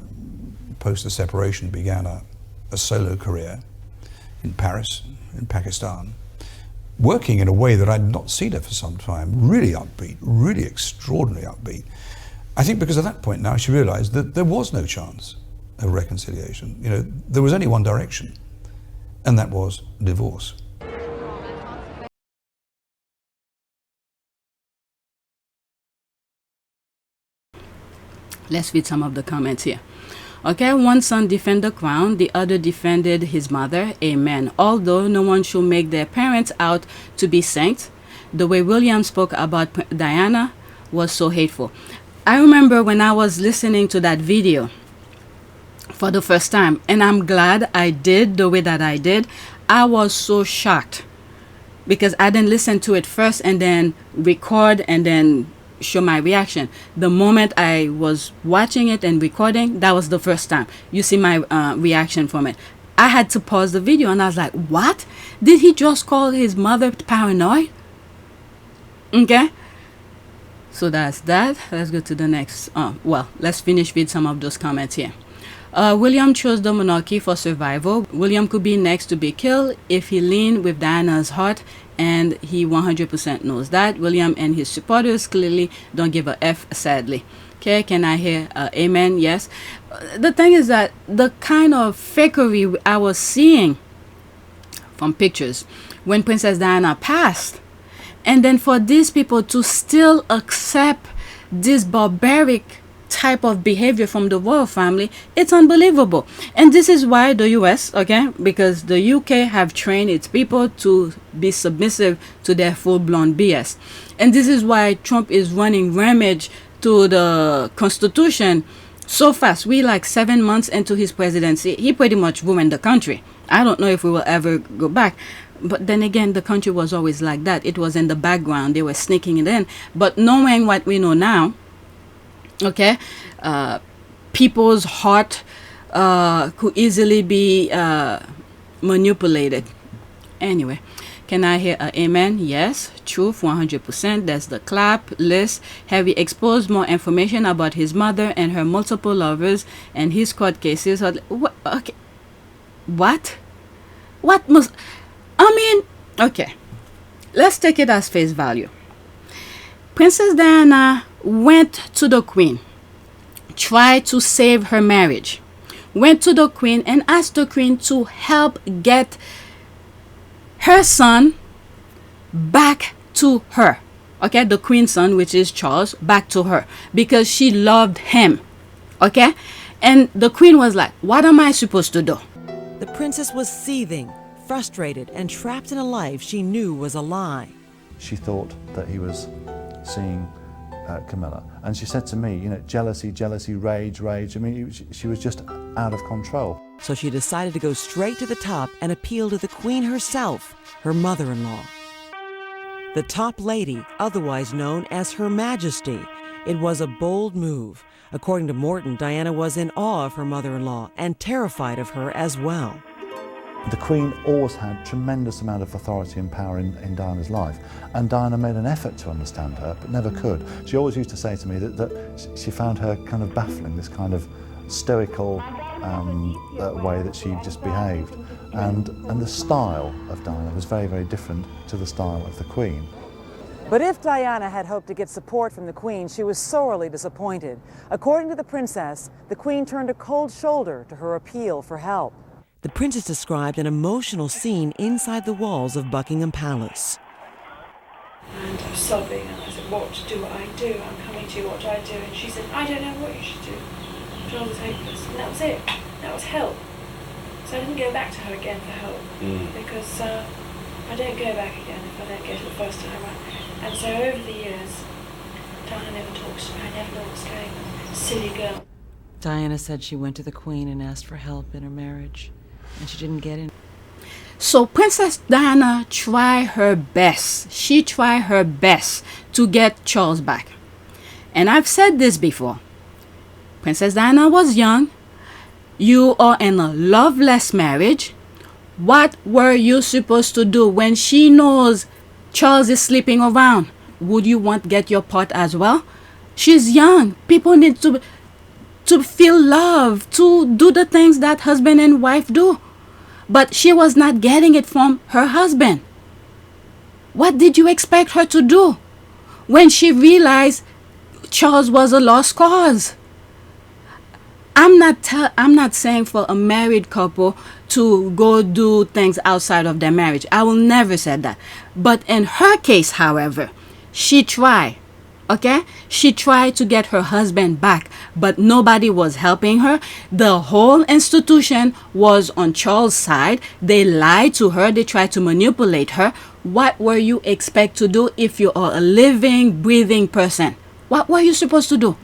post the separation, began a solo career in Paris, in Pakistan, working in a way that I'd not seen her for some time, really upbeat, really extraordinarily upbeat. I think because at that point now she realized that there was no chance of reconciliation. There was only one direction, and that was divorce. Let's read some of the comments here. Okay, one son defended the crown, the other defended his mother. Amen. Although no one should make their parents out to be saints, the way William spoke about Diana was so hateful. I remember when I was listening to that video for the first time, and I'm glad I did the way that I did. I was so shocked because I didn't listen to it first and then record and then show my reaction. The moment I was watching it and recording, that was the first time you see my reaction from it. I had to pause the video and I was like, what? Did he just call his mother paranoid? Okay, so that's that. Let's go to the next. Well, let's finish with some of those comments here. William chose the monarchy for survival. William could be next to be killed if he leaned with Diana's heart, and he 100% knows that. William and his supporters clearly don't give a F, sadly. Okay, can I hear amen? Yes. The thing is that the kind of fakery I was seeing from pictures when Princess Diana passed, and then for these people to still accept this barbaric type of behavior from the royal family, it's unbelievable. And this is why the US, okay, because the UK have trained its people to be submissive to their full-blown BS. And this is why Trump is running rampage to the Constitution so fast. We like 7 months into his presidency, he pretty much ruined the country. I don't know if we will ever go back. But then again, the country was always like that. It was in the background. They were sneaking it in. But knowing what we know now, okay, people's heart could easily be manipulated. Anyway, can I hear amen? Yes, truth, 100%. That's the clap list. Have he exposed more information about his mother and her multiple lovers and his court cases? Okay, what must... I mean, okay, let's take it as face value. Princess Diana went to the Queen, tried to save her marriage, went to the Queen and asked the Queen to help get her son back to her. Okay, the Queen's son, which is Charles, back to her because she loved him. Okay, and the Queen was like, what am I supposed to do? The princess was seething, frustrated, and trapped in a life she knew was a lie. She thought that he was seeing Camilla, and she said to me, you know, jealousy, rage. I mean, she was just out of control. So she decided to go straight to the top and appeal to the Queen herself, her mother-in-law. The top lady, otherwise known as Her Majesty. It was a bold move. According to Morton, Diana was in awe of her mother-in-law and terrified of her as well. The Queen always had tremendous amount of authority and power in Diana's life, and Diana made an effort to understand her, but never could. She always used to say to me that she found her kind of baffling, this kind of stoical way that she just behaved. And the style of Diana was very, very different to the style of the Queen. But if Diana had hoped to get support from the Queen, she was sorely disappointed. According to the princess, the Queen turned a cold shoulder to her appeal for help. The princess described an emotional scene inside the walls of Buckingham Palace. And I was sobbing, and I said, what do I do? I'm coming to you, what do I do? And she said, I don't know what you should do. Charles was hopeless. And that was it. That was help. So I didn't go back to her again for help, because I don't go back again if I don't get it the first time right. And so over the years, Diana never talks to me. I never know what's going on. Silly girl. Diana said she went to the Queen and asked for help in her marriage, and she didn't get in. So Princess Diana tried her best. She tried her best to get Charles back. And I've said this before. Princess Diana was young. You are in a loveless marriage. What were you supposed to do when she knows Charles is sleeping around? Would you want to get your part as well? She's young. People need to feel love, to do the things that husband and wife do. But she was not getting it from her husband. What did you expect her to do when she realized Charles was a lost cause? I'm not saying for a married couple to go do things outside of their marriage. I will never say that. But in her case, however, she tried. Okay, she tried to get her husband back, but nobody was helping her. The whole institution was on Charles' side. They lied to her. They tried to manipulate her. What were you expect to do if you are a living, breathing person? What were you supposed to do?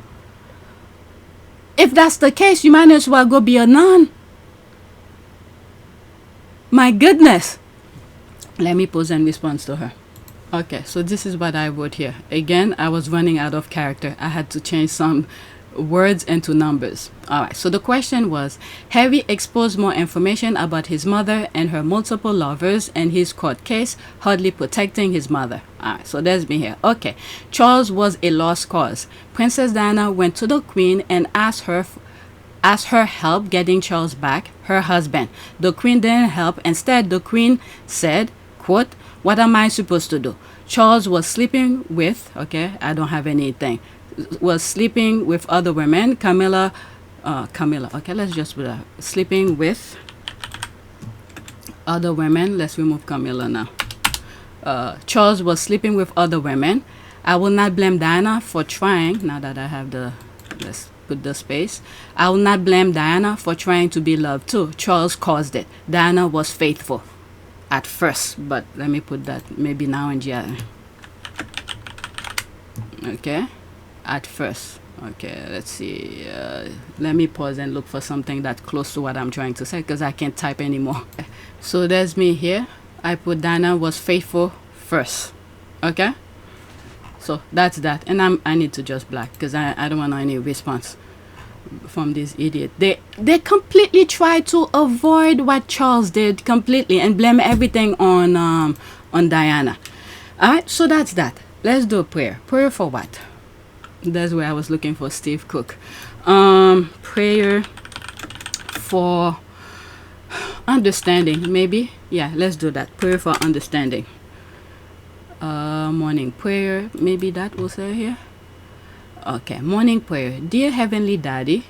If that's the case, you might as well go be a nun. My goodness. Let me pause and respond to her. Okay, so this is what I wrote here. Again, I was running out of character. I had to change some words into numbers. All right, so the question was, Harry exposed more information about his mother and her multiple lovers and his court case, hardly protecting his mother. All right, so there's me here. Okay, Charles was a lost cause. Princess Diana went to the Queen and asked her help getting Charles back, her husband. The Queen didn't help. Instead, the Queen said, quote, "What am I supposed to do?" Charles was sleeping with, okay, I don't have anything, was sleeping with other women. Camilla, okay, let's just put that. Sleeping with other women. Let's remove Camilla now. Charles was sleeping with other women. I will not blame Diana for trying, now that I have the, let's put the space. I will not blame Diana for trying to be loved too. Charles caused it. Diana was faithful at first, but let me put that maybe now in GI. Okay, at first. Okay, let's see. Let me pause and look for something that's close to what I'm trying to say, because I can't type anymore. So there's me here. I put Diana was faithful first. Okay, so that's that. And I need to just black, because I don't want any response from this idiot. They completely try to avoid what Charles did completely and blame everything on Diana. All right, so that's that. Let's do a prayer. Prayer for what? That's where I was looking for Steve Cook. Prayer for understanding, maybe. Yeah, let's do that. Prayer for understanding. Morning prayer, maybe that will say here. Okay, morning prayer. Dear Heavenly Daddy,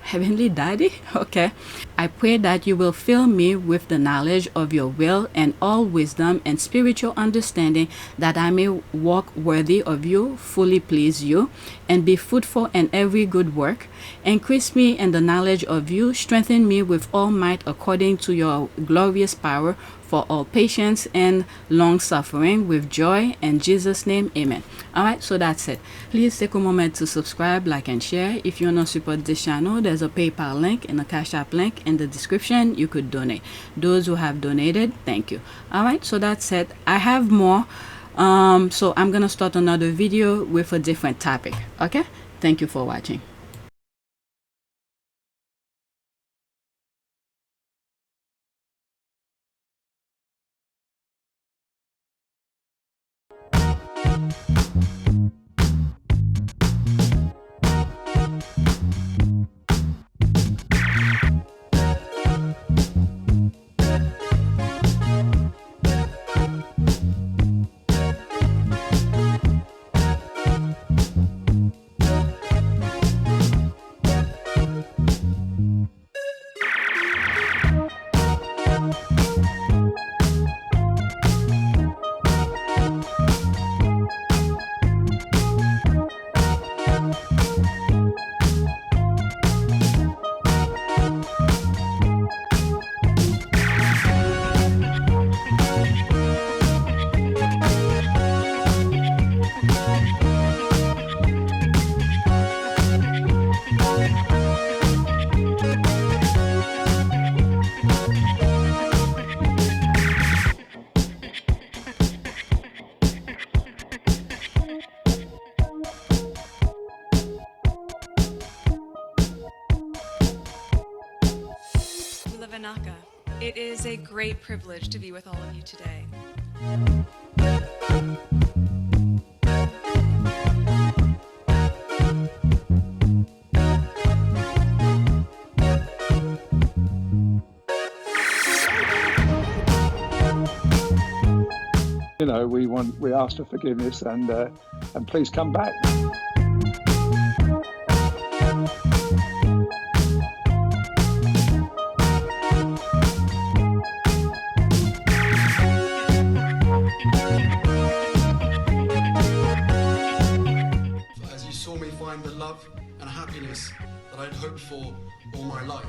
Heavenly Daddy, okay, I pray that you will fill me with the knowledge of your will and all wisdom and spiritual understanding, that I may walk worthy of you, fully please you, and be fruitful in every good work. Increase me in the knowledge of you, strengthen me with all might according to your glorious power, for all patience and long suffering with joy. In Jesus' name, amen. All right, so that's it. Please take a moment to subscribe, like, and share. If you want to support this channel, there's a PayPal link and a Cash App link in the description. You could donate. Those who have donated, thank you. All right, so that's it. I have more. So I'm gonna start another video with a different topic. Okay, thank you for watching. It is a great privilege to be with all of you today. You know, we ask for forgiveness and please come back. find the love and happiness that I'd hoped for all my life.